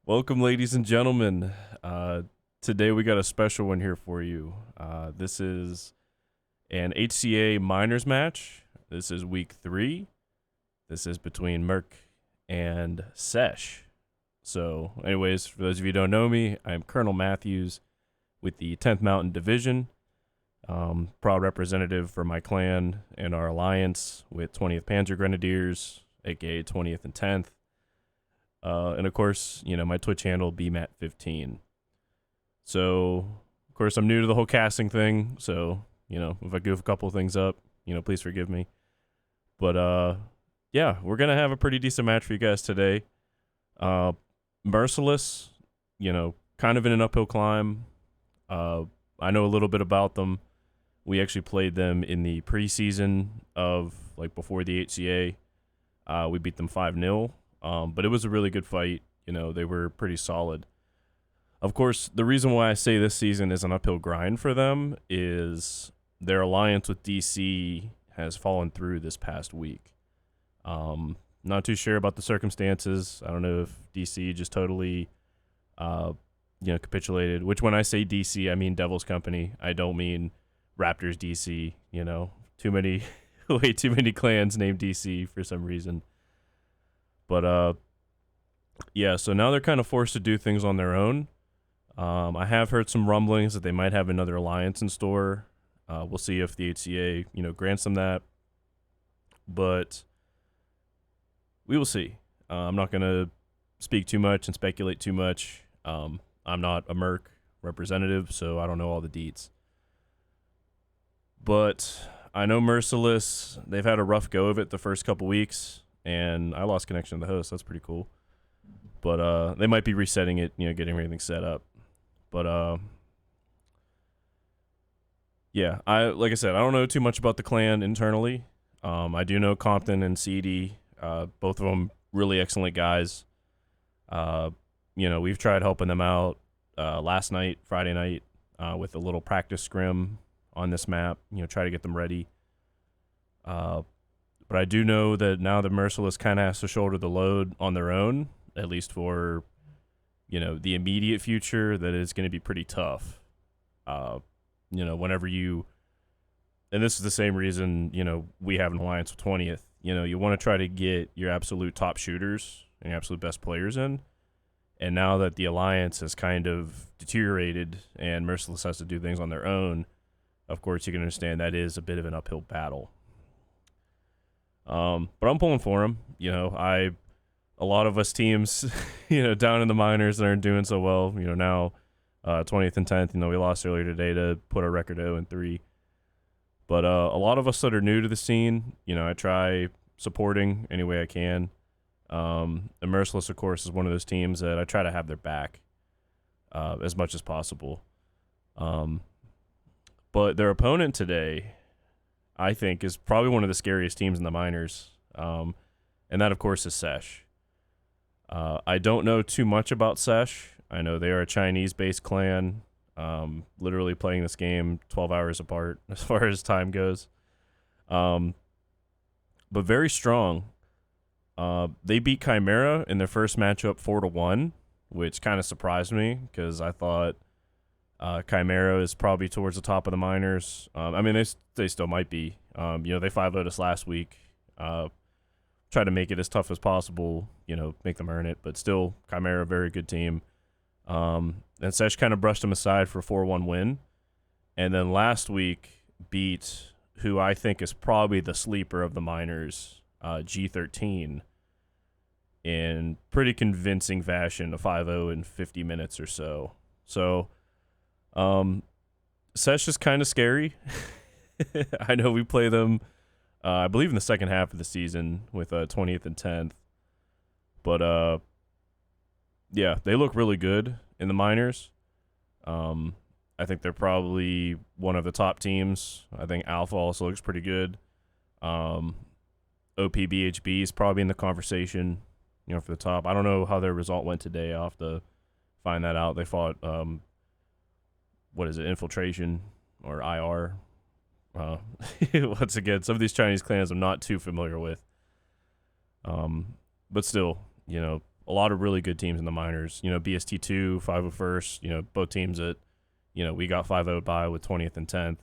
Welcome, ladies and gentlemen. Today we got a special one here for you. This is an HCA minors match. This is week 3. This is between Merc and SESH. So, anyways, for those of you who don't know me, I'm Colonel Matthews with the 10th Mountain Division. Proud representative for my clan and our alliance with 20th Panzer Grenadiers, aka 20th and 10th. And of course, my Twitch handle, BMAT15. So, of course, I'm new to the whole casting thing. So, if I goof a couple of things up, please forgive me. But, yeah, we're going to have a pretty decent match for you guys today. Merciless, kind of in an uphill climb. I know a little bit about them. We actually played them in the preseason of, before the HCA. We beat them 5-0. But it was a really good fight. They were pretty solid. Of course, the reason why I say this season is an uphill grind for them is their alliance with DC has fallen through this past week. Not too sure about the circumstances. I don't know if DC just totally, capitulated. Which when I say DC, I mean Devil's Company. I don't mean Raptors DC. Too many, way too many clans named DC for some reason. But, yeah, so now they're kind of forced to do things on their own. I have heard some rumblings that they might have another alliance in store. We'll see if the HCA, grants them that. But we will see. I'm not going to speak too much and speculate too much. I'm not a Merc representative, so I don't know all the deets. But I know Merciless, they've had a rough go of it the first couple weeks. And I lost connection to the host. That's pretty cool. But they might be resetting it, getting everything set up. But yeah, like I said, I don't know too much about the clan internally. I do know Compton and CD, both of them really excellent guys. We've tried helping them out last night, Friday night, with a little practice scrim on this map. Try to get them ready. But I do know that now the Merciless kind of has to shoulder the load on their own, at least for, the immediate future, that is going to be pretty tough. Whenever you, and this is the same reason, we have an alliance with 20th, you want to try to get your absolute top shooters and your absolute best players in. And now that the alliance has kind of deteriorated and Merciless has to do things on their own, of course you can understand that is a bit of an uphill battle. But I'm pulling for him. A lot of us teams, down in the minors that aren't doing so well, now 20th and 10th, we lost earlier today to put our record 0-3. But a lot of us that are new to the scene, I try supporting any way I can. And Merciless, of course, is one of those teams that I try to have their back as much as possible. But their opponent today, I think, is probably one of the scariest teams in the minors, and that, of course, is SESH. I don't know too much about SESH. I know they are a Chinese-based clan, literally playing this game 12 hours apart as far as time goes, but very strong. They beat Chimera in their first matchup 4-1, which kind of surprised me because I thought Chimera is probably towards the top of the minors. They still might be. They 5-0'd us last week. Try to make it as tough as possible, make them earn it. But still, Chimera, very good team. And SESH kind of brushed them aside for a 4-1 win. And then last week beat who I think is probably the sleeper of the minors, G13, in pretty convincing fashion, a 5-0 in 50 minutes or so. So, SESH is kind of scary. I know we play them, I believe in the second half of the season with 20th and 10th. But, yeah, they look really good in the minors. I think they're probably one of the top teams. I think Alpha also looks pretty good. OPBHB is probably in the conversation, for the top. I don't know how their result went today. I'll have to find that out. They fought, Infiltration or IR. Once again, some of these Chinese clans I'm not too familiar with. But still, a a lot of really good teams in the minors. BST2, 501st, both teams that, we got 5-0 by with 20th and 10th.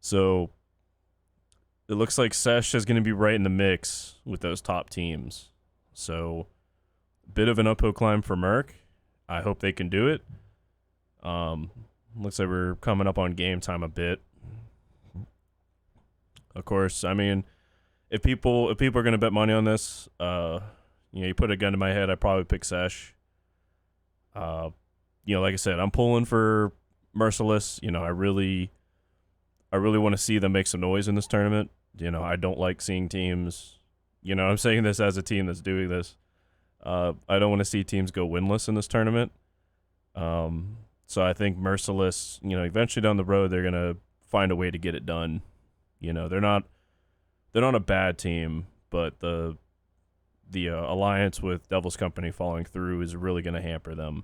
So it looks like SESH is going to be right in the mix with those top teams. So a bit of an uphill climb for Merc. I hope they can do it. Looks like we're coming up on game time a bit. Of course, I mean, if people are going to bet money on this, you put a gun to my head, I'd probably pick SESH. Like I said, I'm pulling for Merciless. I really want to see them make some noise in this tournament. I don't like seeing teams, I'm saying this as a team that's doing this. I don't want to see teams go winless in this tournament. So I think Merciless, eventually down the road, they're going to find a way to get it done. They're not a bad team, but the alliance with Devil's Company falling through is really going to hamper them.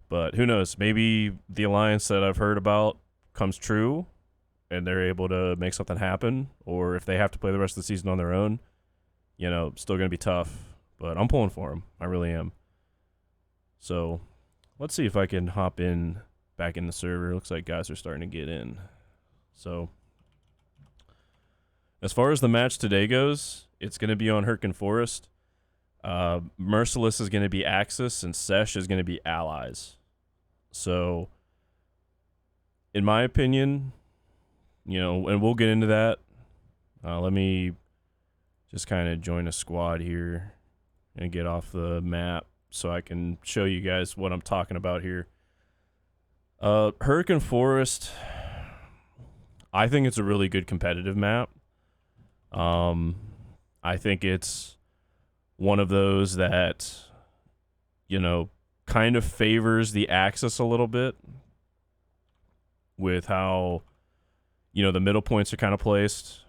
But who knows? Maybe the alliance that I've heard about comes true, and they're able to make something happen. Or if they have to play the rest of the season on their own, still going to be tough. But I'm pulling for them. I really am. So let's see if I can hop back in the server. Looks like guys are starting to get in. So as far as the match today goes, it's going to be on Hurtgen Forest. Merciless is going to be Axis, and SESH is going to be Allies. So, in my opinion, and we'll get into that. Let me just kind of join a squad here and get off the map so I can show you guys what I'm talking about here. Hurtgen Forest, I think it's a really good competitive map. I think it's one of those that, kind of favors the Axis a little bit with how, the middle points are kind of placed.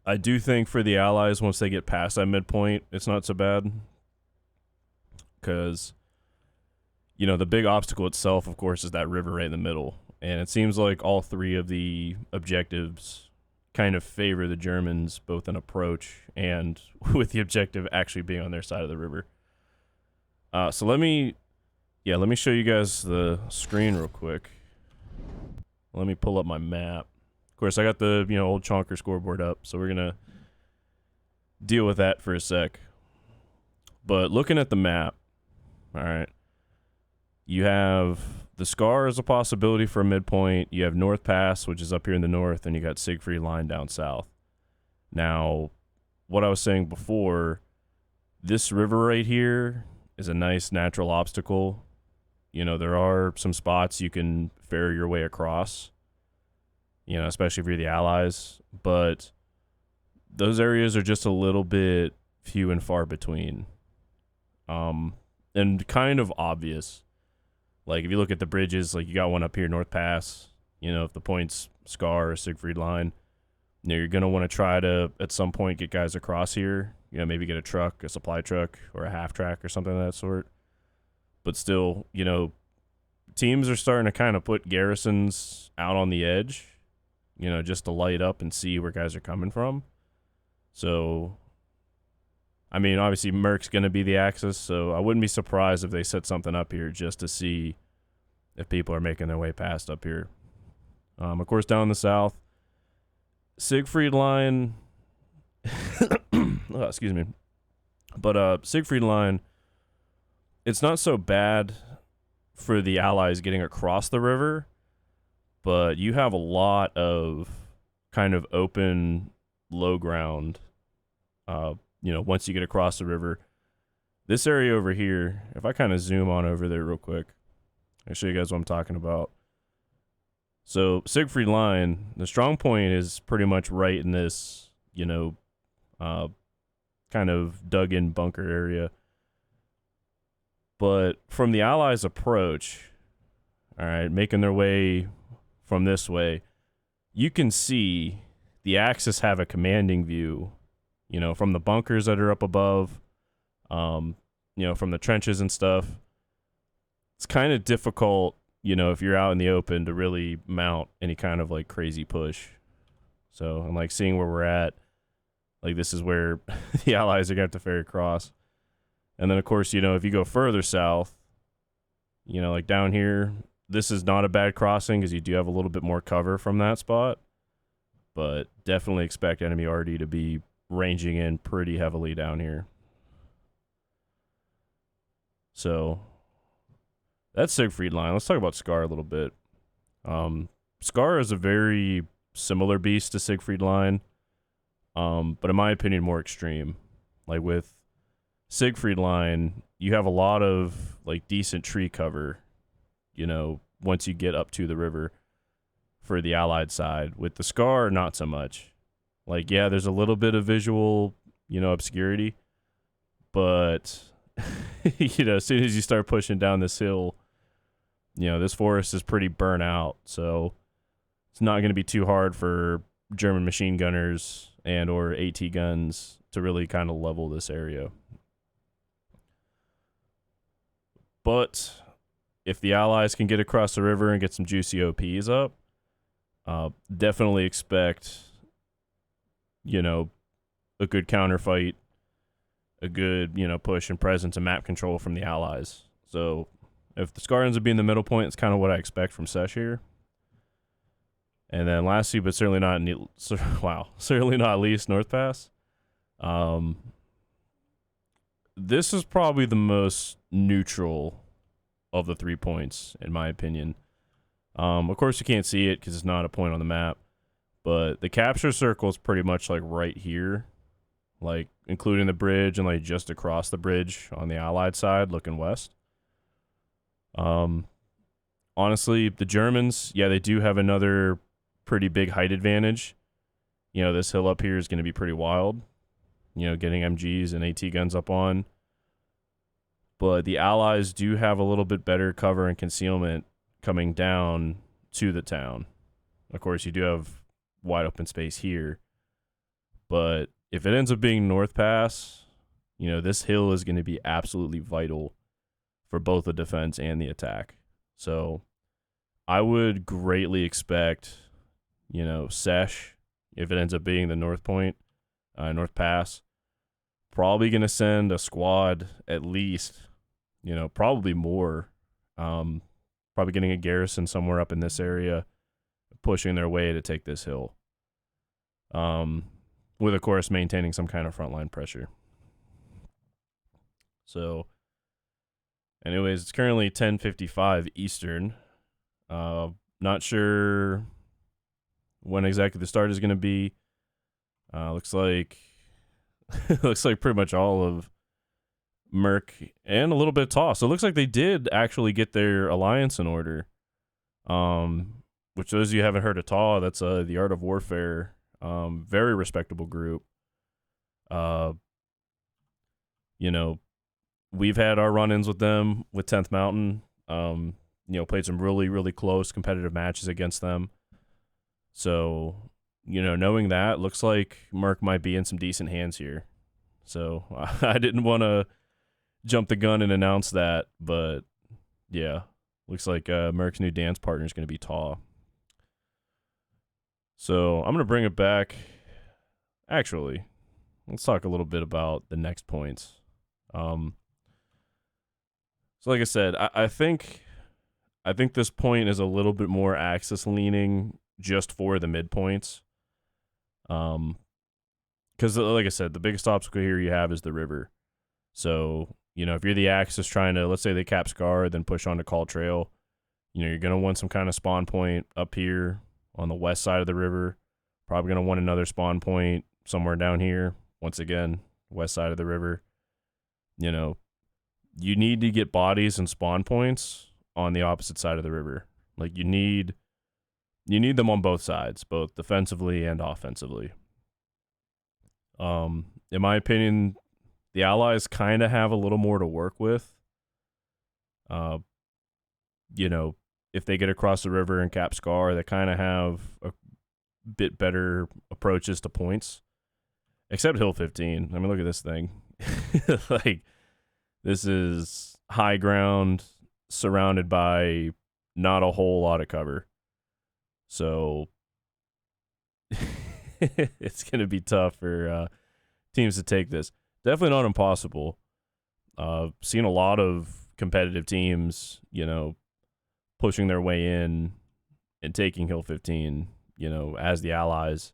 I do think for the Allies, once they get past that midpoint, it's not so bad. Because, the big obstacle itself, of course, is that river right in the middle. And it seems like all three of the objectives kind of favor the Germans, both in approach and with the objective actually being on their side of the river. So let me show you guys the screen real quick. Let me pull up my map. Of course, I got the old Chonker scoreboard up, so we're gonna deal with that for a sec. But looking at the map, all right, you have the Scar as a possibility for a midpoint. You have North Pass, which is up here in the north, and you got Siegfried Line down south. Now, what I was saying before, this river right here is a nice natural obstacle. There are some spots you can ferry your way across, especially if you're the Allies, but those areas are just a little bit few and far between. And kind of obvious. Like, if you look at the bridges, like, you got one up here, North Pass, if the point's Scar or Siegfried Line, you're going to want to try to, at some point, get guys across here. Maybe get a truck, a supply truck, or a half track or something of that sort. But still, teams are starting to kind of put garrisons out on the edge, just to light up and see where guys are coming from. So, I mean, obviously, Merc's going to be the Axis, so I wouldn't be surprised if they set something up here just to see if people are making their way past up here. Of course, down in the south, Siegfried Line... oh, excuse me. But Siegfried Line, it's not so bad for the Allies getting across the river, but you have a lot of kind of open, low ground, once you get across the river. This area over here, if I kind of zoom on over there real quick, I'll show you guys what I'm talking about. So Siegfried Line, the strong point is pretty much right in this, kind of dug-in bunker area. But from the Allies' approach, all right, making their way from this way, you can see the Axis have a commanding view, from the bunkers that are up above, from the trenches and stuff. It's kind of difficult, if you're out in the open to really mount any kind of, like, crazy push. So I'm, like, seeing where we're at. Like, this is where the Allies are going to have to ferry across. And then, of course, if you go further south, like down here, this is not a bad crossing because you do have a little bit more cover from that spot. But definitely expect enemy RD to be ranging in pretty heavily down here. So that's Siegfried Line. Let's talk about Scar a little bit. Scar is a very similar beast to Siegfried Line, but in my opinion, more extreme. Like with Siegfried Line, you have a lot of like decent tree cover, once you get up to the river for the Allied side. With the Scar, not so much. Like, yeah, there's a little bit of visual, obscurity, but as soon as you start pushing down this hill, this forest is pretty burnt out, so it's not going to be too hard for German machine gunners and or AT guns to really kind of level this area. But if the Allies can get across the river and get some juicy OPs up, definitely expect, a good counterfight, a good, push and presence and map control from the Allies. So if the Scar ends up being the middle point, it's kind of what I expect from SESH here. And then lastly, but certainly not least, North Pass. This is probably the most neutral of the 3 points, in my opinion. Of course, you can't see it because it's not a point on the map. But the capture circle is pretty much like right here, like including the bridge and like just across the bridge on the Allied side looking west. Honestly, the Germans, yeah, they do have another pretty big height advantage. This hill up here is going to be pretty wild, getting MGs and AT guns up on. But the Allies do have a little bit better cover and concealment coming down to the town. Of course, you do have wide open space here. But if it ends up being North Pass, this hill is going to be absolutely vital for both the defense and the attack. So I would greatly expect, SESH, if it ends up being the North Point, North Pass, probably going to send a squad at least, probably more, probably getting a garrison somewhere up in this area, pushing their way to take this hill. With, of course, maintaining some kind of frontline pressure. So, anyways, it's currently 10:55 Eastern. Not sure when exactly the start is going to be. Looks like pretty much all of Merc and a little bit of Toss. So it looks like they did actually get their alliance in order. Which those of you who haven't heard of TAW, that's the Art of Warfare. Very respectable group. We've had our run-ins with them with 10th Mountain. Played some really, really close competitive matches against them. So, knowing that, looks like Merc might be in some decent hands here. So, I didn't want to jump the gun and announce that, but yeah, looks like Merc's new dance partner is going to be TAW. So, I'm going to bring it back. Actually, let's talk a little bit about the next points. So like I said, I think this point is a little bit more axis leaning just for the midpoints. Because like I said, the biggest obstacle here you have is the river. So, if you're the Axis trying to, let's say they cap Scar, then push on to Call Trail, you're going to want some kind of spawn point up here on the west side of the river. Probably going to want another spawn point somewhere down here. Once again, west side of the river. You need to get bodies and spawn points on the opposite side of the river. Like, you need them on both sides, both defensively and offensively. In my opinion, the Allies kind of have a little more to work with. If they get across the river and cap Scar, they kind of have a bit better approaches to points. Except Hill 15. I mean, look at this thing. Like, this is high ground surrounded by not a whole lot of cover. So it's going to be tough for teams to take this. Definitely not impossible. Seen a lot of competitive teams, pushing their way in and taking Hill 15, as the allies,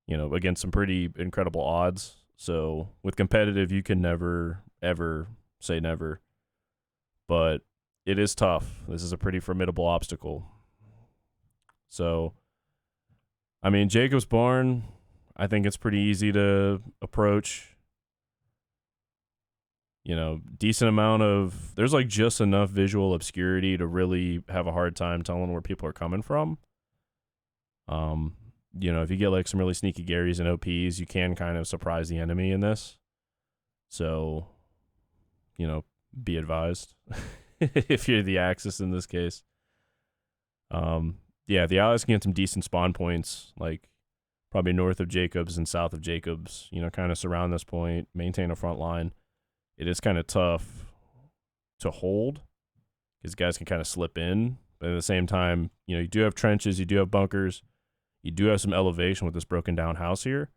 against some pretty incredible odds. So with competitive, you can never, ever say never. But it is tough. This is a pretty formidable obstacle. So, I mean, Jacob's Barn, I think it's pretty easy to approach. Decent amount of, there's like just enough visual obscurity to really have a hard time telling where people are coming from. If you get like some really sneaky Garys and OPs, you can kind of surprise the enemy in this. So, be advised if you're the Axis in this case. The Allies can get some decent spawn points, like probably north of Jacobs and south of Jacobs, kind of surround this point, maintain a front line. It is kind of tough to hold because guys can kind of slip in. But at the same time, you do have trenches, you do have bunkers, you do have some elevation with this broken down house here.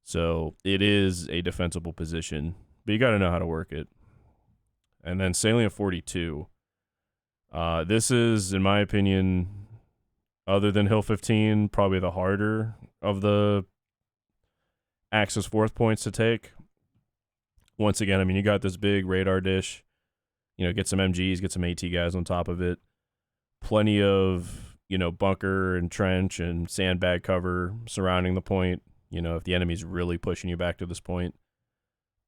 So it is a defensible position, but you got to know how to work it. And then Salient 42. This is, in my opinion, other than Hill 15, probably the harder of the Axis fourth points to take. Once again, I mean, you got this big radar dish. Get some MGs, get some AT guys on top of it. Plenty of, bunker and trench and sandbag cover surrounding the point, if the enemy's really pushing you back to this point.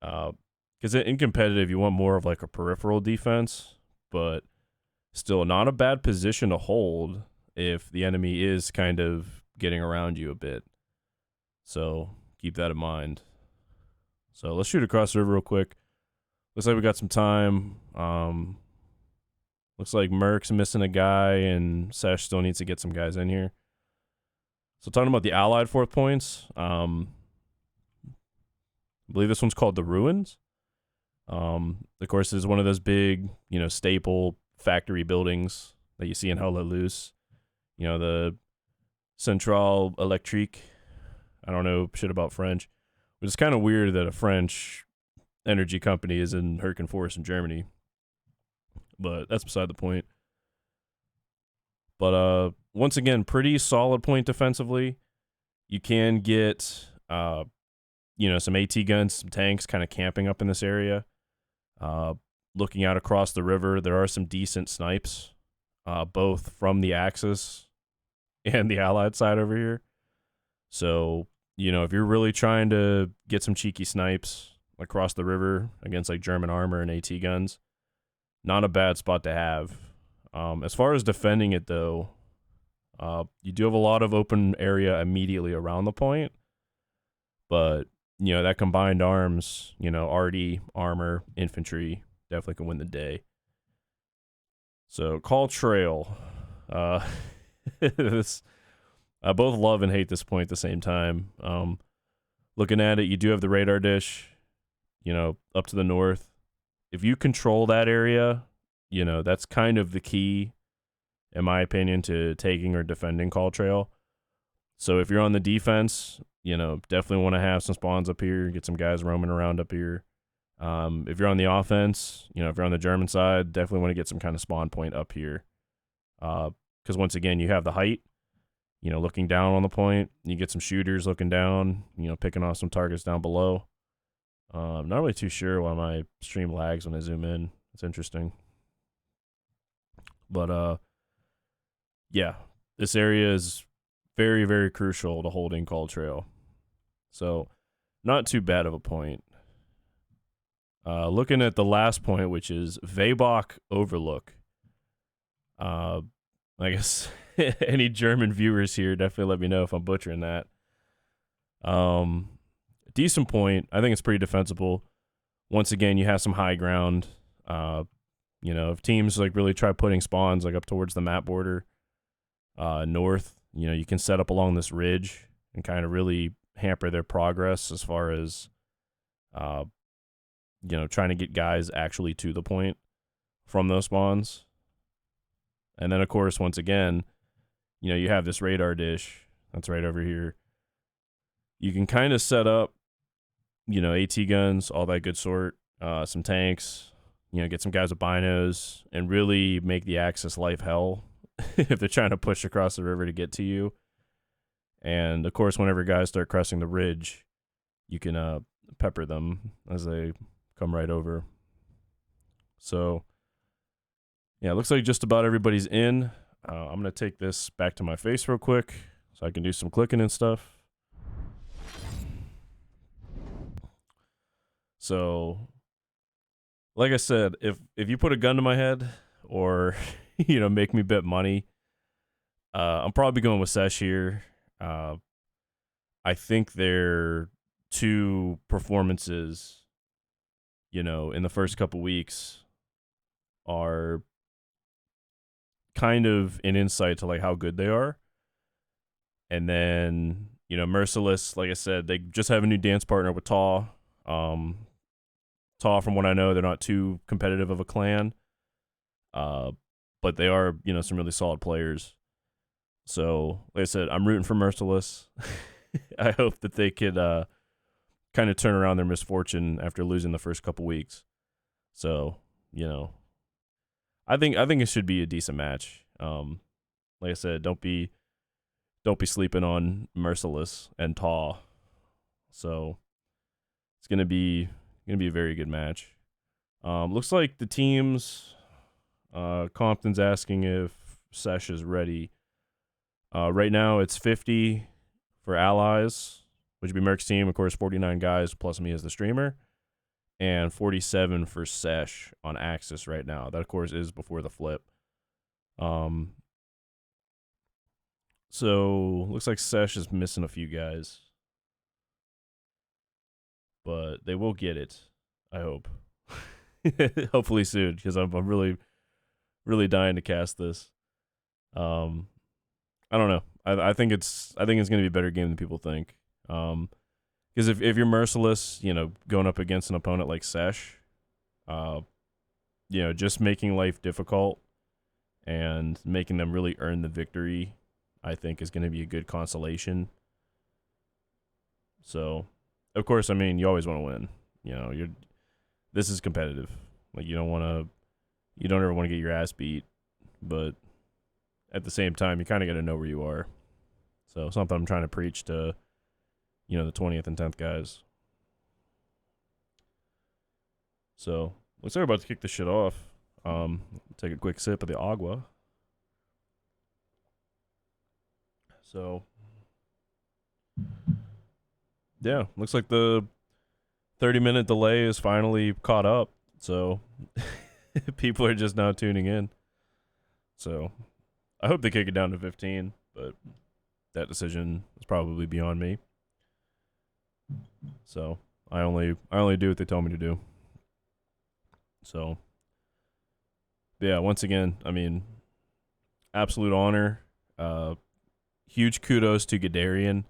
Because in competitive, you want more of like a peripheral defense, but still not a bad position to hold if the enemy is kind of getting around you a bit. So keep that in mind. So let's shoot across the river real quick. Looks like we got some time. Looks like Merc's missing a guy, and SESH still needs to get some guys in here. So talking about the Allied fourth points, I believe this one's called the Ruins. Of course, it's one of those big, staple factory buildings that you see in Hell Let Loose. The Centrale Electrique. I don't know shit about French. But it's kind of weird that a French energy company is in Hurtgen Forest in Germany. But that's beside the point. But once again, pretty solid point defensively. You can get, some AT guns, some tanks kind of camping up in this area. Looking out across the river, there are some decent snipes, both from the Axis and the Allied side over here. So, if you're really trying to get some cheeky snipes across the river against like German armor and AT guns, not a bad spot to have. As far as defending it, though, you do have a lot of open area immediately around the point. But, that combined arms, RD, armor, infantry, definitely can win the day. So, Call Trail. This... I both love and hate this point at the same time. Looking at it, you do have the radar dish, up to the north. If you control that area, that's kind of the key, in my opinion, to taking or defending Call Trail. So if you're on the defense, definitely want to have some spawns up here, get some guys roaming around up here. If you're on the offense, if you're on the German side, definitely want to get some kind of spawn point up here. Because once again, you have the height. Looking down on the point, you get some shooters looking down, picking off some targets down below. I'm not really too sure why my stream lags when I zoom in. It's interesting. But, yeah, this area is very, very crucial to holding Call Trail. So, not too bad of a point. Looking at the last point, which is Weibach Overlook. I guess any German viewers here, definitely let me know if I'm butchering that. Decent point. I think it's pretty defensible. Once again, you have some high ground. If teams like really try putting spawns like up towards the map border, north, you can set up along this ridge and kind of really hamper their progress as far as, trying to get guys actually to the point from those spawns. And then, of course, once again, you have this radar dish that's right over here. You can kind of set up, AT guns, all that good sort, some tanks, get some guys with binos, and really make the Axis life hell if they're trying to push across the river to get to you. And, of course, whenever guys start crossing the ridge, you can pepper them as they come right over. So, yeah, it looks like just about everybody's in. I'm going to take this back to my face real quick so I can do some clicking and stuff. So, like I said, if you put a gun to my head or, make me bet money, I'm probably going with SESH here. I think their two performances, in the first couple weeks are kind of an insight to like how good they are. And then, Merciless, like I said, they just have a new dance partner with Taw. Taw, from what I know, they're not too competitive of a clan. But they are, some really solid players. So, like I said, I'm rooting for Merciless. I hope that they could kind of turn around their misfortune after losing the first couple weeks. So, I think it should be a decent match. Like I said, don't be sleeping on Merciless and Taw. So it's gonna be a very good match. Looks like the teams. Compton's asking if SESH is ready. Right now it's 50 for allies, which would be Merc's team, of course, 49 guys plus me as the streamer, and 47 for SESH on Axis right now. That, of course, is before the flip. So looks like SESH is missing a few guys, but they will get it, I hope. Hopefully soon, because I'm really, really dying to cast this. I don't know. I think it's going to be a better game than people think. Because if you're Merciless, going up against an opponent like SESH, just making life difficult and making them really earn the victory, I think is going to be a good consolation. So, of course, you always want to win. This is competitive. Like, you don't ever want to get your ass beat, but at the same time, you kind of got to know where you are. So, something I'm trying to preach to, the 20th and 10th guys. So, looks like we're about to kick this shit off. Take a quick sip of the agua. So, yeah, looks like the 30-minute delay is finally caught up. So, people are just now tuning in. So, I hope they kick it down to 15, but that decision is probably beyond me. So, I only do what they tell me to do. So, yeah, once again, absolute honor. Huge kudos to Gadarian,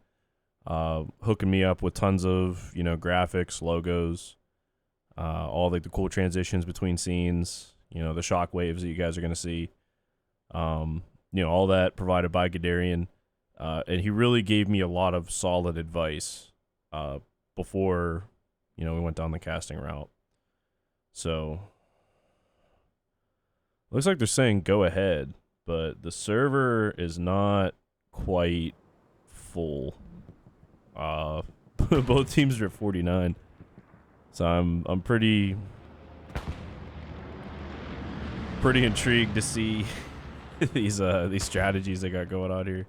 hooking me up with tons of, graphics, logos, all the cool transitions between scenes, the shock waves that you guys are going to see. All that provided by Gadarian. And he really gave me a lot of solid advice before, we went down the casting route. So, looks like they're saying go ahead, but the server is not quite full. Both teams are at 49. So I'm pretty intrigued to see these strategies they got going on here.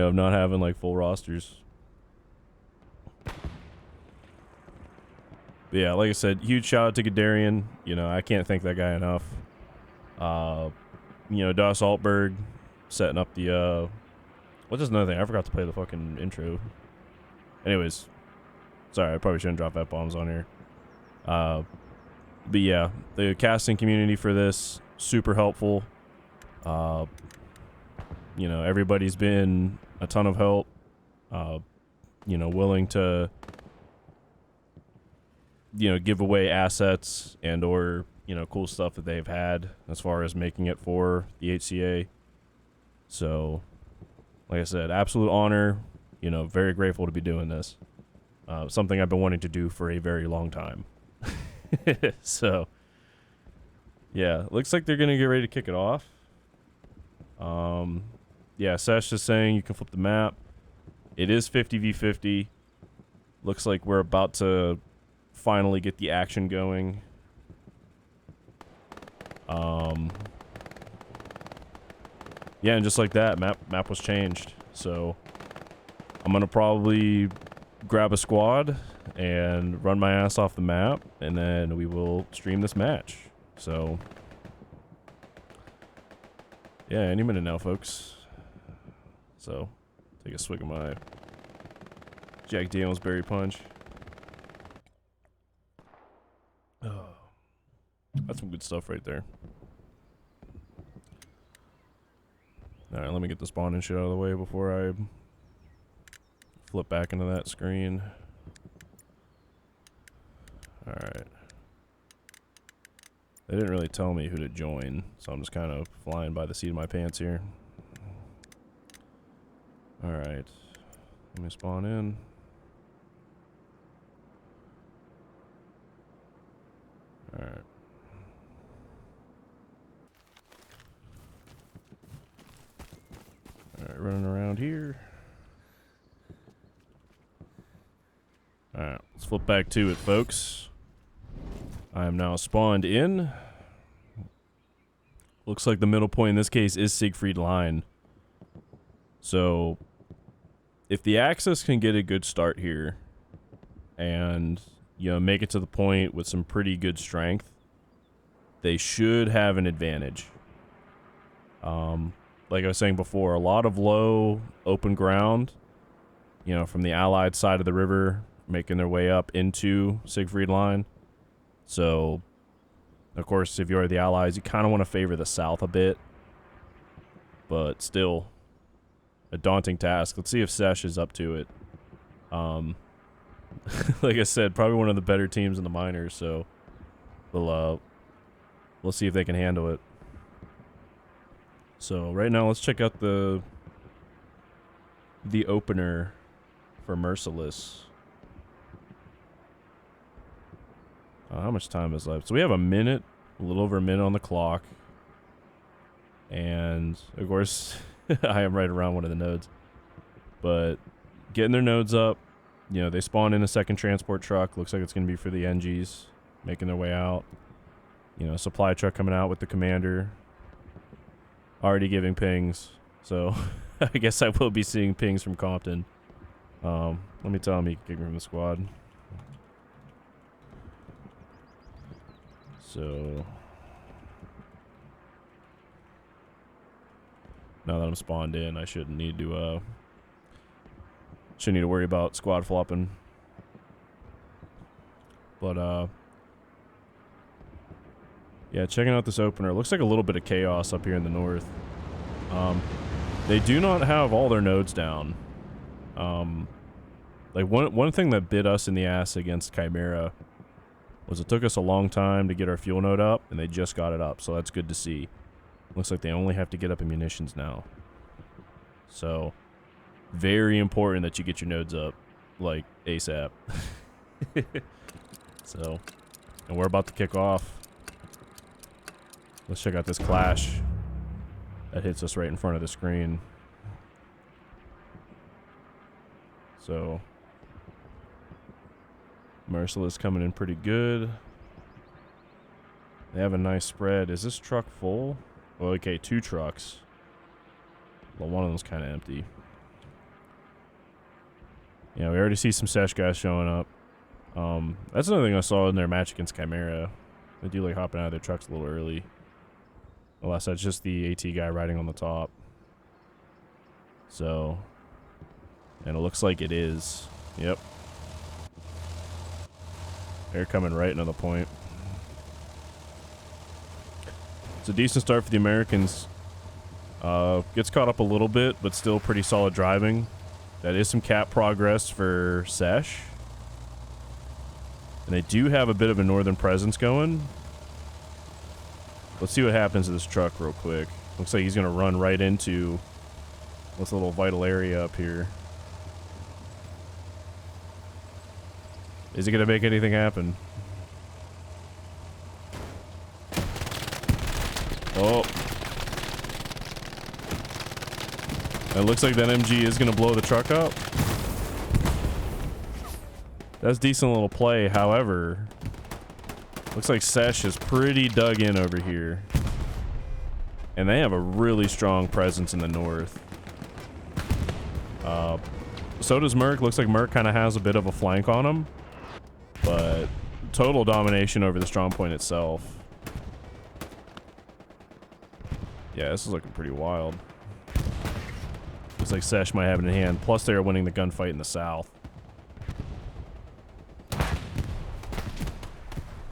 Of not having like full rosters. But yeah, like I said, huge shout out to Gadarian. I can't thank that guy enough. Das Altberg setting up the what's just another thing? I forgot to play the fucking intro. Anyways, sorry, I probably shouldn't drop F-bombs on here. But yeah, the casting community for this, super helpful. Everybody's been a ton of help. Willing to, give away assets and or, cool stuff that they've had as far as making it for the HCA. So, like I said, absolute honor. Very grateful to be doing this. Something I've been wanting to do for a very long time. So, yeah, looks like they're going to get ready to kick it off. Yeah, Sesh is saying you can flip the map. It is 50v50. Looks like we're about to finally get the action going. Yeah, and just like that, map was changed. So I'm gonna probably grab a squad and run my ass off the map, and then we will stream this match. So yeah, any minute now, folks. So take a swig of my Jack Daniels Berry Punch. Oh, that's some good stuff right there. Alright, let me get the spawn and shit out of the way before I flip back into that screen. Alright. They didn't really tell me who to join, so I'm just kind of flying by the seat of my pants here. Alright. Let me spawn in. Alright. Alright, running around here. Alright, let's flip back to it, folks. I am now spawned in. Looks like the middle point in this case is Siegfried Line. So, if the Axis can get a good start here, and, you know, make it to the point with some pretty good strength, they should have an advantage. Like I was saying before, a lot of low open ground, you know, from the Allied side of the river, making their way up into Siegfried Line. So, of course, if you're the Allies, you kind of want to favor the south a bit. But still, a daunting task. Let's see if Sesh is up to it. Like I said, probably one of the better teams in the minors, so we'll see if they can handle it. So right now, let's check out the opener for Merciless. How much time is left? So we have a minute, a little over a minute on the clock. And, of course, I am right around one of the nodes. But getting their nodes up, you know, they spawn in a second transport truck. Looks like it's going to be for the NGs, making their way out. You know, supply truck coming out with the commander. Already giving pings. So, I guess I will be seeing pings from Compton. Let me tell him he can kick me from the squad. So, now that I'm spawned in, I shouldn't need to worry about squad flopping. But yeah, checking out this opener. Looks like a little bit of chaos up here in the north. They do not have all their nodes down. Like one thing that bit us in the ass against Chimera was it took us a long time to get our fuel node up, and they just got it up, so that's good to see. Looks like they only have to get up in munitions now. So, very important that you get your nodes up, like, ASAP. So, and we're about to kick off. Let's check out this clash that hits us right in front of the screen. So, Merciless coming in pretty good. They have a nice spread. Is this truck full? Well, okay, 2 trucks. Well, one of them's kind of empty. Yeah, we already see some SESH guys showing up. That's another thing I saw in their match against Chimera. They do like hopping out of their trucks a little early. Unless that's just the AT guy riding on the top. So, and it looks like it is. Yep. They're coming right into the point. It's a decent start for the Americans. Gets caught up a little bit, but still pretty solid driving. That is some cap progress for SESH. And they do have a bit of a northern presence going. Let's see what happens to this truck real quick. Looks like he's going to run right into this little vital area up here. Is he going to make anything happen? It looks like that MG is going to blow the truck up. That's decent little play. However, looks like SESH is pretty dug in over here. And they have a really strong presence in the north. So does Merc. Looks like Merc kind of has a bit of a flank on him. But total domination over the strong point itself. Yeah, this is looking pretty wild. Looks like SESH might have it in hand. Plus they're winning the gunfight in the south.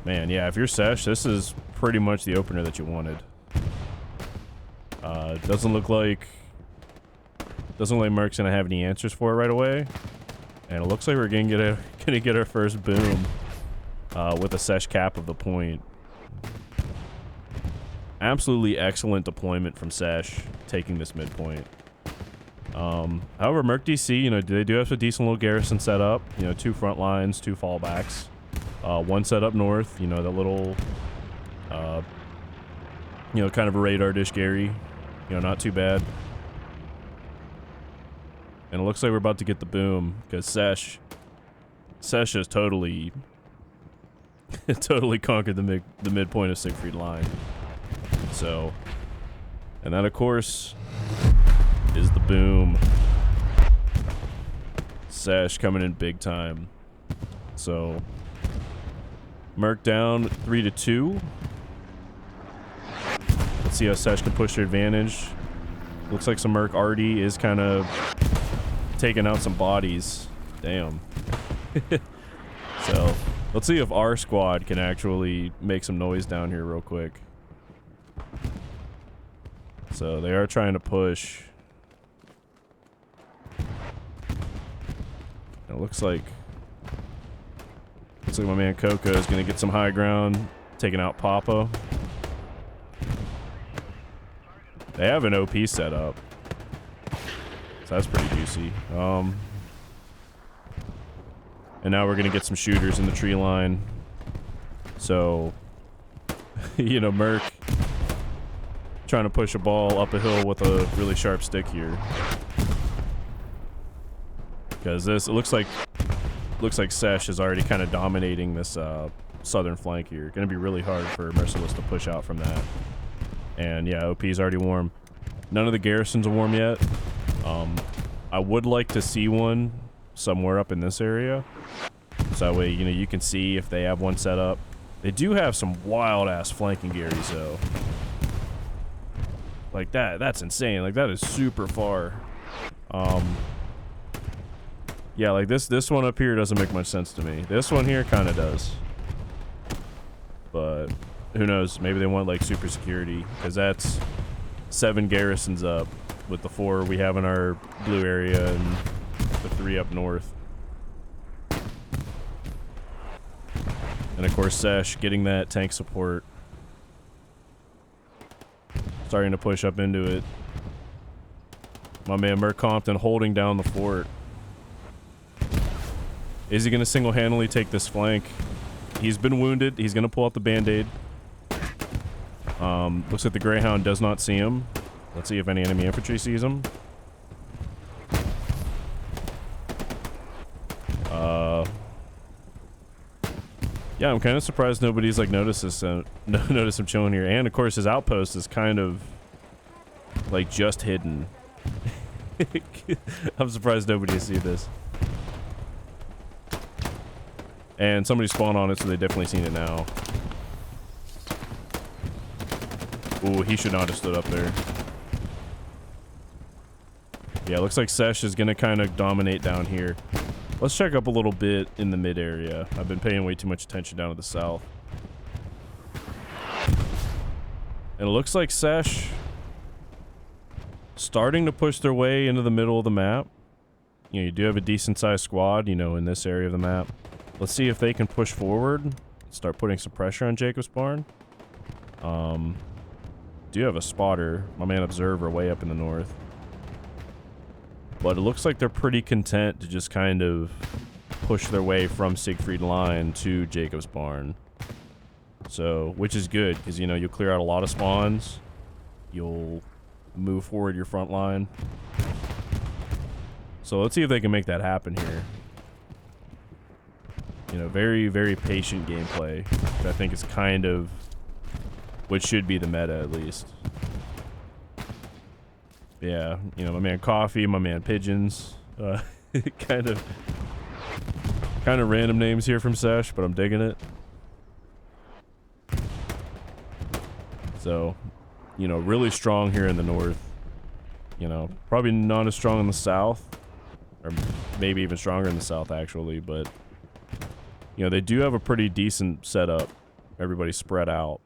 Man, yeah, if you're SESH, this is pretty much the opener that you wanted. Doesn't look like Merc's gonna have any answers for it right away, and it looks like we're gonna get our first boom with a SESH cap of the point. Absolutely excellent deployment from SESH, taking this midpoint. However, Merc DC, you know, they do have a decent little garrison set up. You know, 2 front lines, 2 fallbacks, 1 set up north. You know, the little, you know, kind of a radar dish Gary. You know, not too bad. And it looks like we're about to get the boom, because SESH has totally conquered the midpoint of Siegfried Line. So, and that of course is the boom. SESH coming in big time. So Merc down 3-2. Let's see how SESH can push their advantage. Looks like some Merc already is kind of taking out some bodies. Damn. So let's see if our squad can actually make some noise down here real quick. So they are trying to push. It looks like my man Coco is going to get some high ground, taking out Papa. They have an OP set up, so that's pretty juicy. And now we're going to get some shooters in the tree line. So, you know, Merc trying to push a ball up a hill with a really sharp stick here. Because this, it looks like SESH is already kind of dominating this southern flank here. Going to be really hard for Merciless to push out from that. And yeah, OP's already warm. None of the garrisons are warm yet. I would like to see one somewhere up in this area. So that way, you know, you can see if they have one set up. They do have some wild-ass flanking Garys, though. Like that's insane. Like, that is super far. Yeah, like this one up here doesn't make much sense to me. This one here kind of does. But who knows? Maybe they want, like, super security, because that's 7 garrisons up with the 4 we have in our blue area and the 3 up north. And of course SESH getting that tank support. Starting to push up into it. My man Merc Compton holding down the fort. Is he going to single-handedly take this flank? He's been wounded. He's going to pull out the Band-Aid. Looks like the Greyhound does not see him. Let's see if any enemy infantry sees him. Yeah, I'm kind of surprised nobody's like noticed him chilling here. And of course his outpost is kind of like just hidden. I'm surprised nobody see this. And somebody spawned on it, so they definitely seen it now. Ooh, he should not have stood up there. Yeah, looks like SESH is gonna kind of dominate down here. Let's check up a little bit in the mid area. I've been paying way too much attention down to the south. And it looks like SESH starting to push their way into the middle of the map. You know, you do have a decent sized squad, you know, in this area of the map. Let's see if they can push forward, start putting some pressure on Jacob's Barn. Do have a spotter, my man Observer, way up in the north. But it looks like they're pretty content to just kind of push their way from Siegfried Line to Jacob's Barn. So, which is good, because, you know, you'll clear out a lot of spawns. You'll move forward your front line. So let's see if they can make that happen here. You know, very, very patient gameplay. Which I think is kind of what should be the meta, at least. Yeah, you know, my man Coffee, my man Pigeons. Kind of random names here from Sesh, but I'm digging it. So, you know, really strong here in the north. You know, probably not as strong in the south. Or maybe even stronger in the south, actually. But, you know, they do have a pretty decent setup. Everybody's spread out.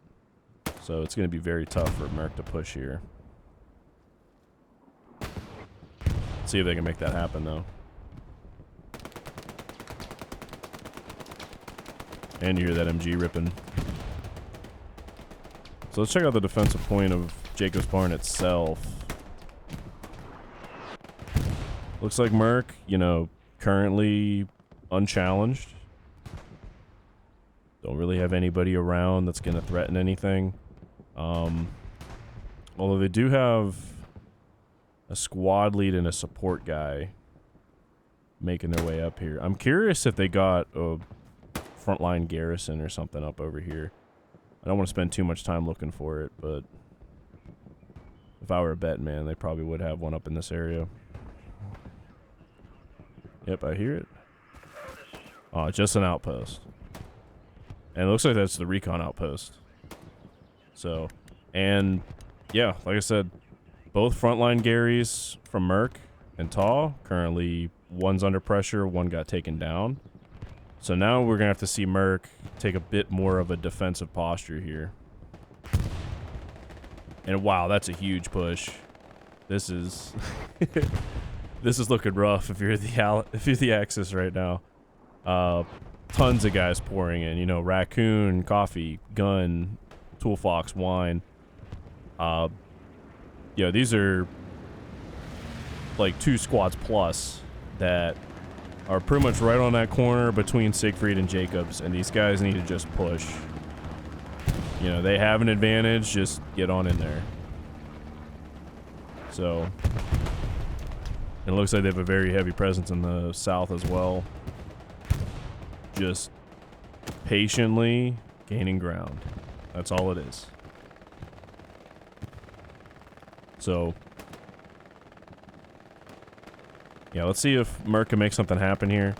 So it's going to be very tough for Merc to push here. Let's see if they can make that happen, though. And you hear that MG ripping. So let's check out the defensive point of Jacob's Barn itself. Looks like Merc, you know, currently unchallenged. Don't really have anybody around that's going to threaten anything. Although they do have a squad lead and a support guy making their way up here. I'm curious if they got a frontline garrison or something up over here. I don't want to spend too much time looking for it, but if I were a bet man, they probably would have one up in this area. Yep, I hear it. Oh, just an outpost. And it looks like that's the recon outpost. So, and yeah, like I said, both frontline Garys from Merc and Taw, currently one's under pressure, one got taken down. So now we're going to have to see Merc take a bit more of a defensive posture here. And wow, that's a huge push. This is this is looking rough if you're the Axis right now. Tons of guys pouring in, you know, Raccoon, Coffee, Gun, Tool Fox, Wine. Yeah, these are like 2 squads plus that are pretty much right on that corner between Siegfried and Jacobs, and these guys need to just push. You know, they have an advantage, just get on in there. So, it looks like they have a very heavy presence in the south as well. Just patiently gaining ground. That's all it is. So, yeah, let's see if Merc can make something happen here.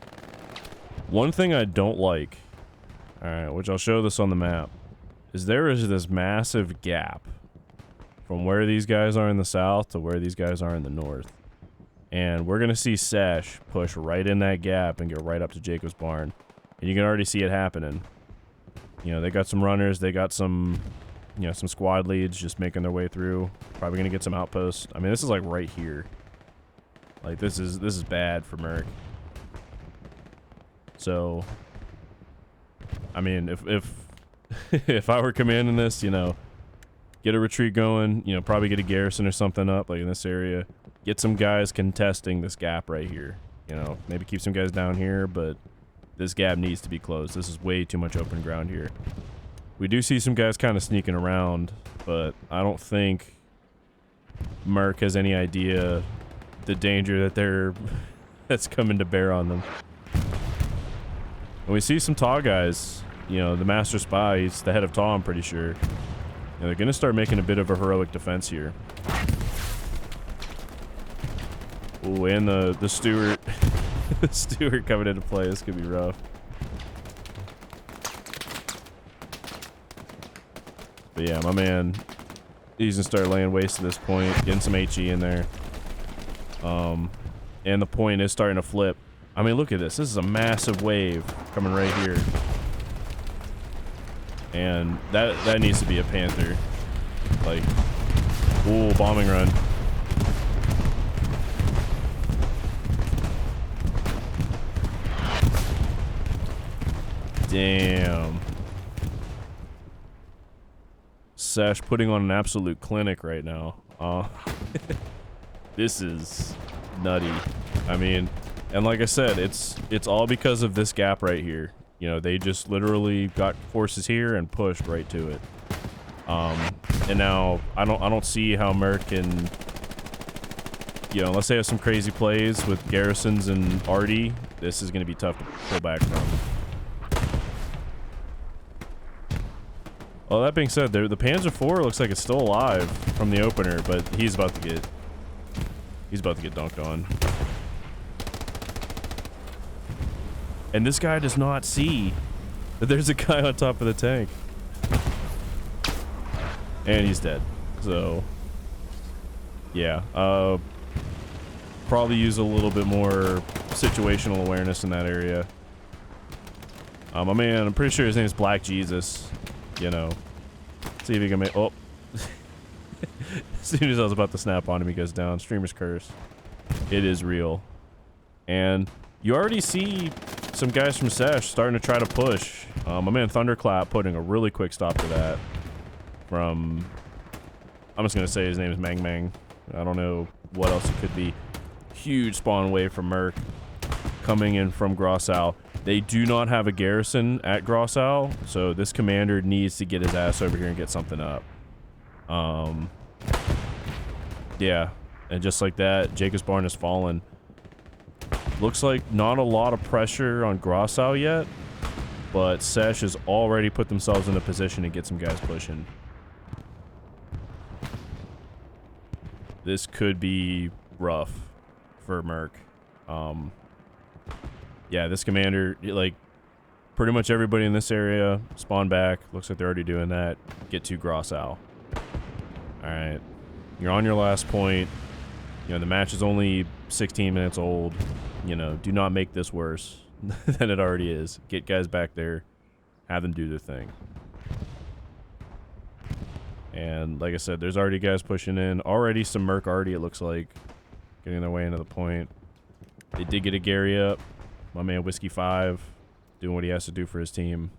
One thing I don't like, alright, which I'll show this on the map, is there is this massive gap from where these guys are in the south to where these guys are in the north. And we're going to see Sesh push right in that gap and get right up to Jacob's Barn. And you can already see it happening. You know, they got some runners, they got some, you know, some squad leads just making their way through. Probably going to get some outposts. I mean, this is like right here. Like, this is bad for Merc. So, I mean, if I were commanding this, you know, get a retreat going, you know, probably get a garrison or something up, like in this area. Get some guys contesting this gap right here. You know, maybe keep some guys down here, but this gap needs to be closed. This is way too much open ground here. We do see some guys kind of sneaking around, but I don't think Merc has any idea the danger that that's coming to bear on them. And we see some Taw guys, you know, the Master Spy, he's the head of Taw, I'm pretty sure. And they're going to start making a bit of a heroic defense here. Ooh, and the Stewart, the Stewart coming into play. This could be rough. But yeah, my man, he's going to start laying waste at this point, getting some HE in there. And the point is starting to flip. I mean, look at this. This is a massive wave coming right here. And that needs to be a Panther. Like, ooh, bombing run. Damn. Sesh putting on an absolute clinic right now. This is nutty. I mean, and like I said, it's all because of this gap right here. You know, they just literally got forces here and pushed right to it. And now I don't see how Merc can you know, unless they have some crazy plays with Garrisons and Artie, this is going to be tough to pull back from. Well, that being said, the Panzer IV looks like it's still alive from the opener, but he's about to get dunked on. And this guy does not see that there's a guy on top of the tank. And he's dead. So, yeah. Probably use a little bit more situational awareness in that area. My man, I'm pretty sure his name is Black Jesus. You know. See if he can make... Oh. As soon as I was about to snap on him, he goes down. Streamer's curse. It is real. And you already see some guys from SESH starting to try to push. My man Thunderclap putting a really quick stop to that. From... I'm just going to say his name is Mang Mang. I don't know what else it could be. Huge spawn wave from Merc. Coming in from Grossow. They do not have a garrison at Grossow, so this commander needs to get his ass over here and get something up. Yeah, and just like that, Jacob's Barn has fallen. Looks like not a lot of pressure on Grossow yet, but SESH has already put themselves in a position to get some guys pushing. This could be rough for Merc. Yeah, this commander, like, pretty much everybody in this area spawn back. Looks like they're already doing that. Get to Grossow. Alright. You're on your last point. You know, the match is only 16 minutes old. You know, do not make this worse than it already is. Get guys back there. Have them do their thing. And like I said, there's already guys pushing in. Already some Merc Artie, it looks like. Getting their way into the point. They did get a Gary up. My man Whiskey 5 doing what he has to do for his team.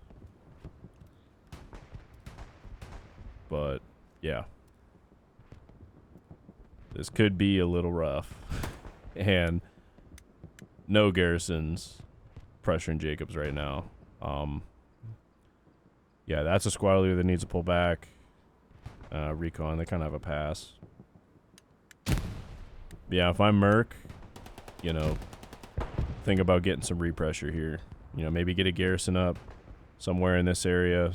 But, yeah. This could be a little rough. And no garrisons pressuring Jacobs right now. Yeah, that's a squad leader that needs to pull back. Recon, they kind of have a pass. Yeah, if I'm Merc, you know, think about getting some repressure here. You know, maybe get a garrison up somewhere in this area,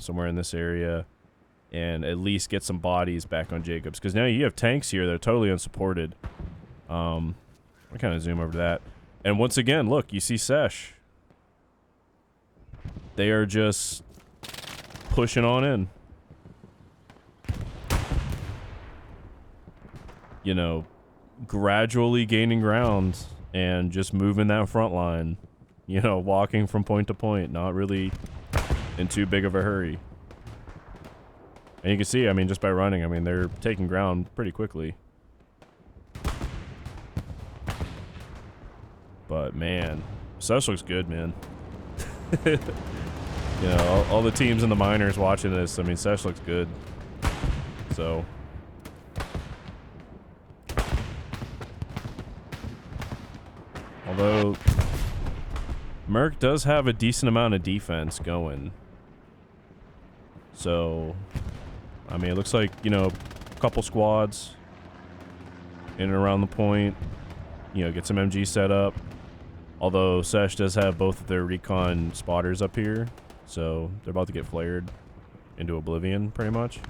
and at least get some bodies back on Jacobs. Because now you have tanks here that are totally unsupported. I kind of zoom over to that. And once again, look, you see SESH. They are just pushing on in. You know, gradually gaining ground and just moving that front line. You know, walking from point to point, not really in too big of a hurry. And you can see, I mean, just by running, I mean, they're taking ground pretty quickly. But, man, SESH looks good, man. You know, all the teams in the minors watching this, I mean, SESH looks good. So... Although, Merc does have a decent amount of defense going. So, I mean, it looks like, you know, a couple squads in and around the point. You know, get some MG set up. Although, SESH does have both of their recon spotters up here. So, they're about to get flared into oblivion, pretty much.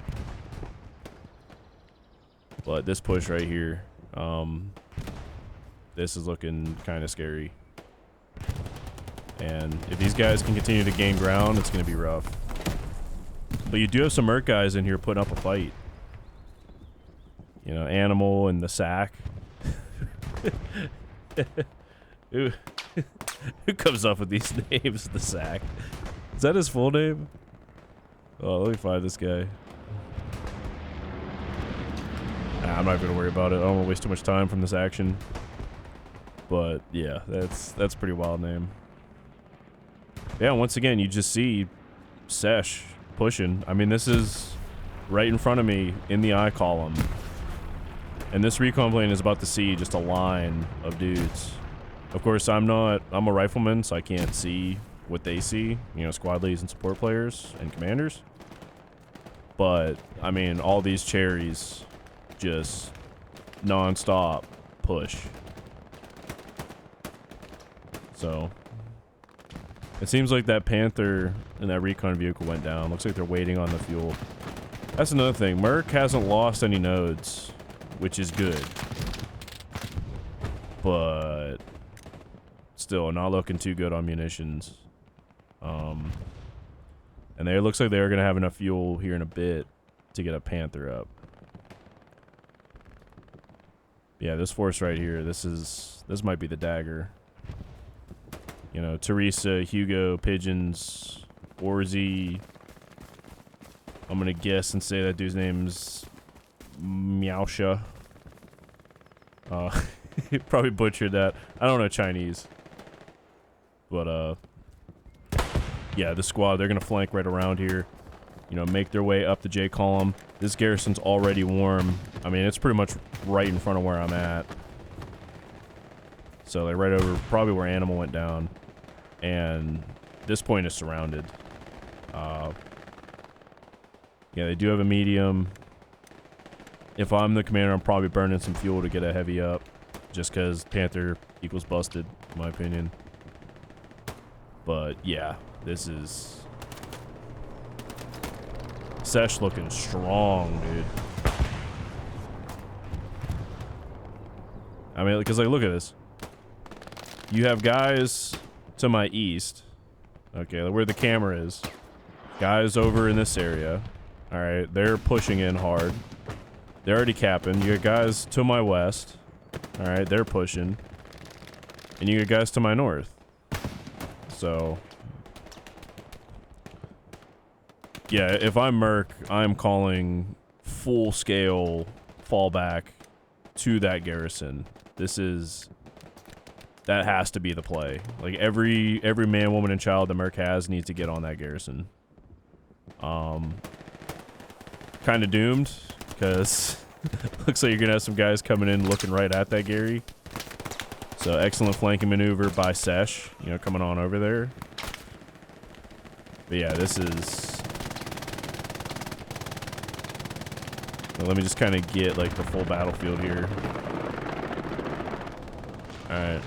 But this push right here, this is looking kind of scary. And if these guys can continue to gain ground, it's going to be rough. But you do have some Merc guys in here putting up a fight. You know, Animal and the Sack. Who comes up with these names, the Sack? Is that his full name? Oh, let me find this guy. Nah, I'm not going to worry about it. I don't want to waste too much time from this action. But yeah, that's a pretty wild name. Yeah, once again, you just see SESH pushing. I mean, this is right in front of me in the eye column. And this recon plane is about to see just a line of dudes. Of course, I'm a rifleman, so I can't see what they see. You know, squad leads and support players and commanders. But, I mean, all these cherries just non-stop push. So it seems like that Panther and that recon vehicle went down. Looks like they're waiting on the fuel. That's another thing. Merc hasn't lost any nodes, which is good. But still not looking too good on munitions. And it looks like they're going to have enough fuel here in a bit to get a Panther up. Yeah, this force right here, this might be the dagger. You know, Teresa, Hugo, Pigeons, Orzi. I'm going to guess and say that dude's name's Meowsha. Probably butchered that. I don't know Chinese. But, yeah, the squad, they're going to flank right around here. You know, make their way up the J column. This garrison's already warm. I mean, it's pretty much right in front of where I'm at. So they're right over probably where Animal went down. And this point is surrounded. Yeah, they do have a medium. If I'm the commander, I'm probably burning some fuel to get a heavy up. Just because Panther equals busted, in my opinion. But, yeah, this is... SESH looking strong, dude. I mean, because, like, look at this. You have guys to my east. Okay, where the camera is. Guys over in this area. Alright, they're pushing in hard. They're already capping. You got guys to my west. Alright, they're pushing. And you got guys to my north. So... yeah, if I'm Merc, I'm calling full-scale fallback to that garrison. This is... that has to be the play. Like, every man, woman, and child the Merc has needs to get on that garrison. Kind of doomed, because looks like you're going to have some guys coming in looking right at that Gary. So, excellent flanking maneuver by SESH, you know, coming on over there. But yeah, this is... well, let me just kind of get, like, the full battlefield here. Alright.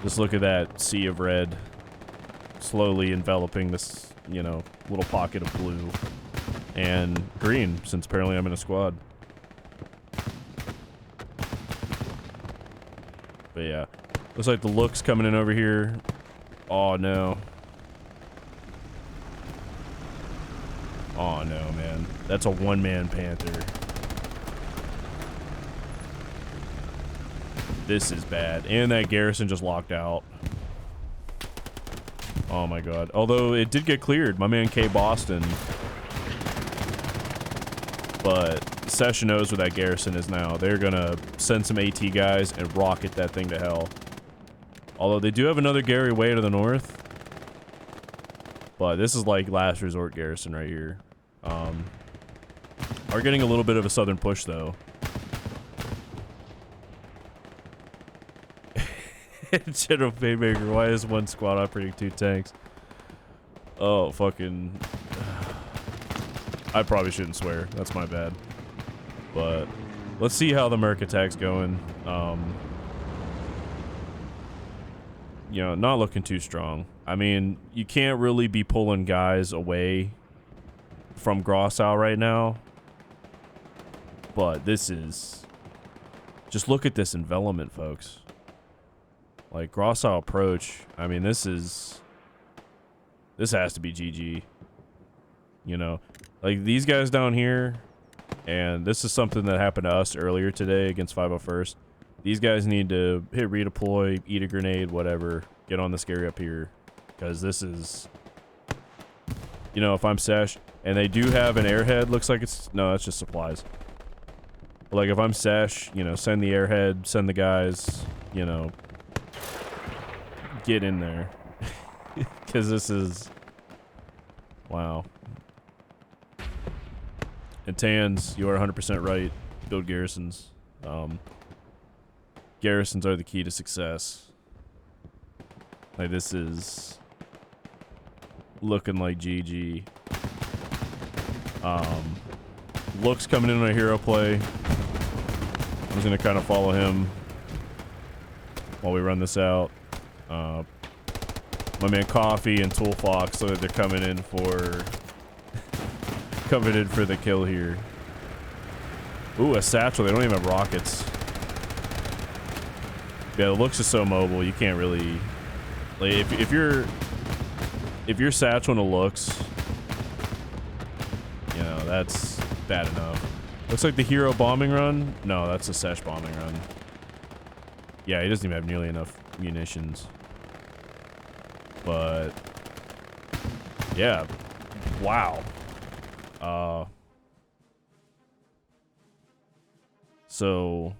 Just look at that sea of red slowly enveloping this, you know, little pocket of blue and green, since apparently I'm in a squad. But yeah, looks like the looks coming in over here. Oh no. Oh no, man. That's a one-man Panther. This is bad. And that garrison just locked out. Oh my god. Although it did get cleared. My man K Boston. But SESH knows where that garrison is now. They're gonna send some AT guys and rocket that thing to hell. Although they do have another Gary way to the north. But this is like last resort garrison right here. Are getting a little bit of a southern push though. General Paymaker, why is one squad operating 2 tanks? Oh, fucking... I probably shouldn't swear. That's my bad. But let's see how the Merc attack's going. You know, not looking too strong. I mean, you can't really be pulling guys away from Grossow right now. But this is... just look at this envelopment, folks. Like, Grossow approach, I mean, this has to be GG. You know? Like, these guys down here, and this is something that happened to us earlier today against 501st. These guys need to hit redeploy, eat a grenade, whatever, get on the scary up here. Because this is... you know, if I'm SESH, and they do have an airhead, looks like it's... no, that's just supplies. But like, if I'm SESH, you know, send the airhead, send the guys, you know... get in there. Because this is... wow. And Tans, you are 100% right. Build garrisons. Garrisons are the key to success. Like, this is... looking like GG. Looks coming in on a hero play. just gonna kind of follow him while we run this out. My man Coffee and Tool Fox, so that they're coming in for the kill here. Ooh, a satchel. They don't even have rockets. Yeah, the looks is so mobile. You can't really, like, if you're satcheling the looks, you know, that's bad enough. Looks like the hero bombing run. No, that's a SESH bombing run. Yeah, he doesn't even have nearly enough munitions. But yeah, wow. So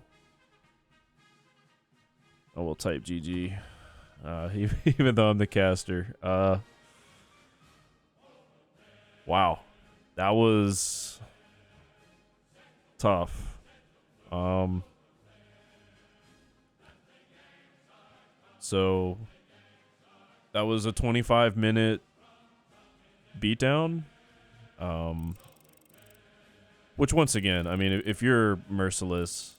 we'll type GG. Even though I'm the caster. Wow, that was tough. So that was a 25-minute beatdown. Which, once again, I mean, if you're merciless,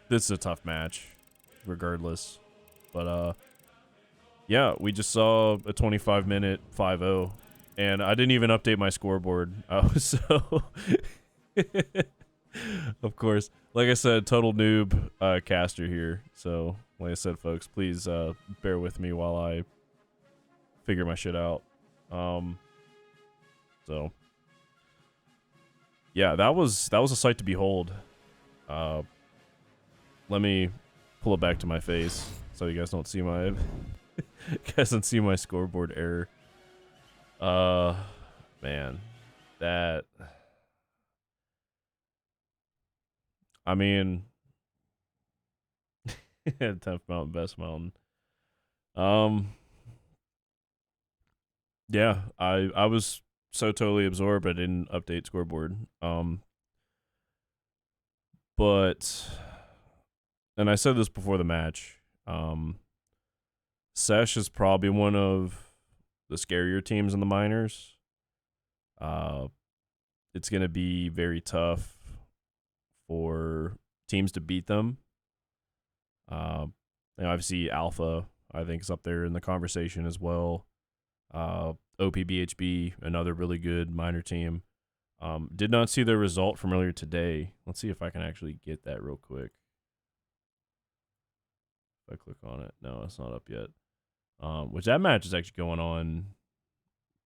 this is a tough match, regardless. But yeah, we just saw a 25-minute 5-0, and I didn't even update my scoreboard. So, of course, like I said, total noob caster here. So, like I said, folks, please bear with me while I figure my shit out. So yeah, that was a sight to behold. Let me pull it back to my face so you guys don't see my scoreboard error. Man, that, I mean, 10th mountain, best mountain. Yeah, I was so totally absorbed I didn't update scoreboard. But, and I said this before the match, SESH is probably one of the scarier teams in the minors. It's going to be very tough for teams to beat them. And obviously Alpha, I think, is up there in the conversation as well. OPBHB, another really good minor team. Did not see their result from earlier today. Let's see if I can actually get that real quick. If I click on it. No, it's not up yet. Which that match is actually going on.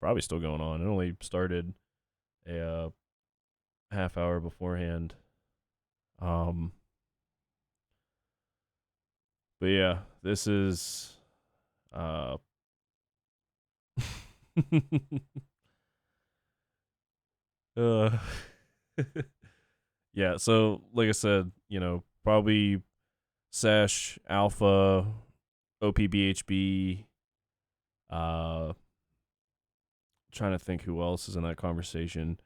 Probably still going on. It only started a half hour beforehand. But yeah, this is yeah, so like I said, you know, probably SESH, Alpha, OPBHB, trying to think who else is in that conversation.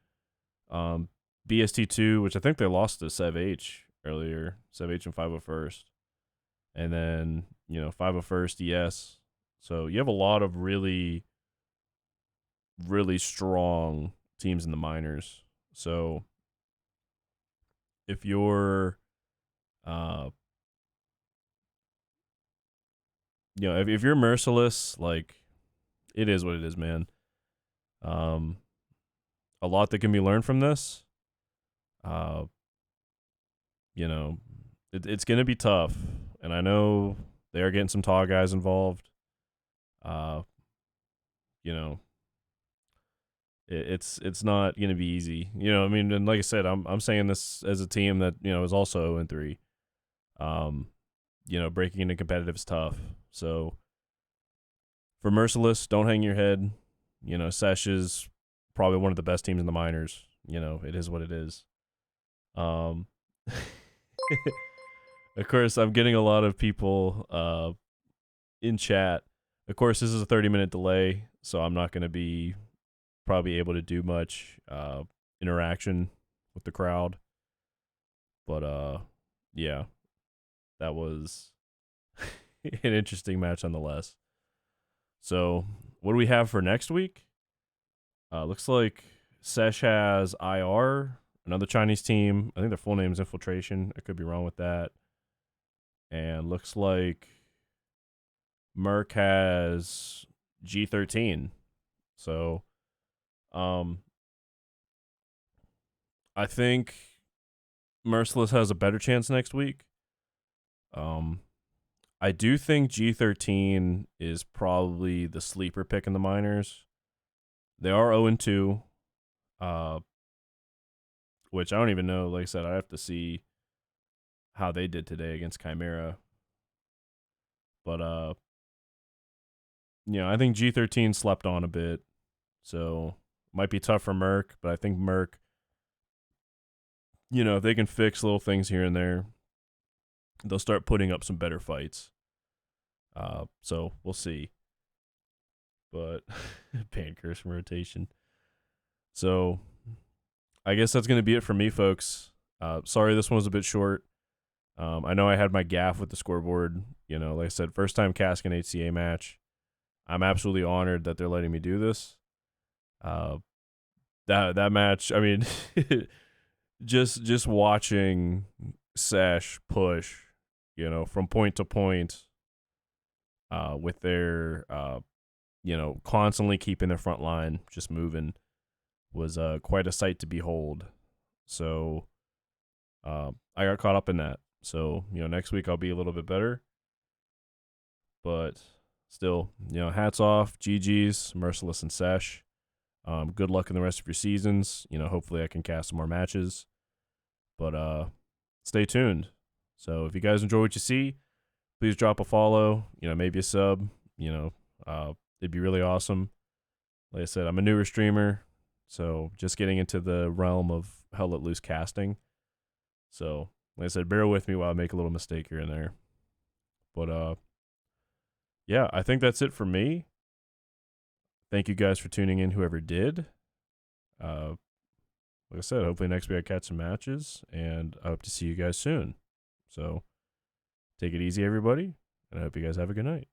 BST2, which I think they lost to SevH earlier, SevH and 501st. And then, you know, 501st, ES. So you have a lot of really, really strong teams in the minors. So if you're, you know, if you're merciless, like, it is what it is, man. A lot that can be learned from this. You know, it's going to be tough, and I know they are getting some tall guys involved. You know, it's not going to be easy. You know, I mean, and like I said, I'm saying this as a team that, you know, is also 0-3. You know, breaking into competitive is tough. So for merciless, don't hang your head. You know, SESH is probably one of the best teams in the minors. You know, it is what it is. Of course, I'm getting a lot of people in chat. Of course, this is a 30-minute delay, so I'm not going to be probably able to do much interaction with the crowd. But yeah, that was an interesting match nonetheless. So what do we have for next week? Looks like SESH has IR another Chinese team. I think their full name is Infiltration. I could be wrong with that. And looks like Merc has G13. So, I think Merciless has a better chance next week. I do think G13 is probably the sleeper pick in the minors. They are 0-2, which I don't even know. Like I said, I have to see how they did today against Chimera. But, I think G13 slept on a bit. So, might be tough for Merc, but I think Merc, if they can fix little things here and there, they'll start putting up some better fights. So we'll see. But pan curse from rotation. So I guess that's going to be it for me, folks. Sorry this one was a bit short. I know I had my gaff with the scoreboard. Like I said, first time casting an HCA match. I'm absolutely honored that they're letting me do this. That match, I mean, just watching SESH push, from point to point, with their, constantly keeping their front line just moving was quite a sight to behold. So I got caught up in that. So, next week I'll be a little bit better. But still, hats off, GG's, Merciless and SESH. Good luck in the rest of your seasons. Hopefully I can cast some more matches. But stay tuned. So if you guys enjoy what you see, please drop a follow, maybe a sub, it'd be really awesome. Like I said, I'm a newer streamer, so just getting into the realm of Hell Let Loose casting. So, like I said, bear with me while I make a little mistake here and there. But, yeah, I think that's it for me. Thank you guys for tuning in, whoever did. Like I said, hopefully next week I catch some matches, and I hope to see you guys soon. So, take it easy, everybody, and I hope you guys have a good night.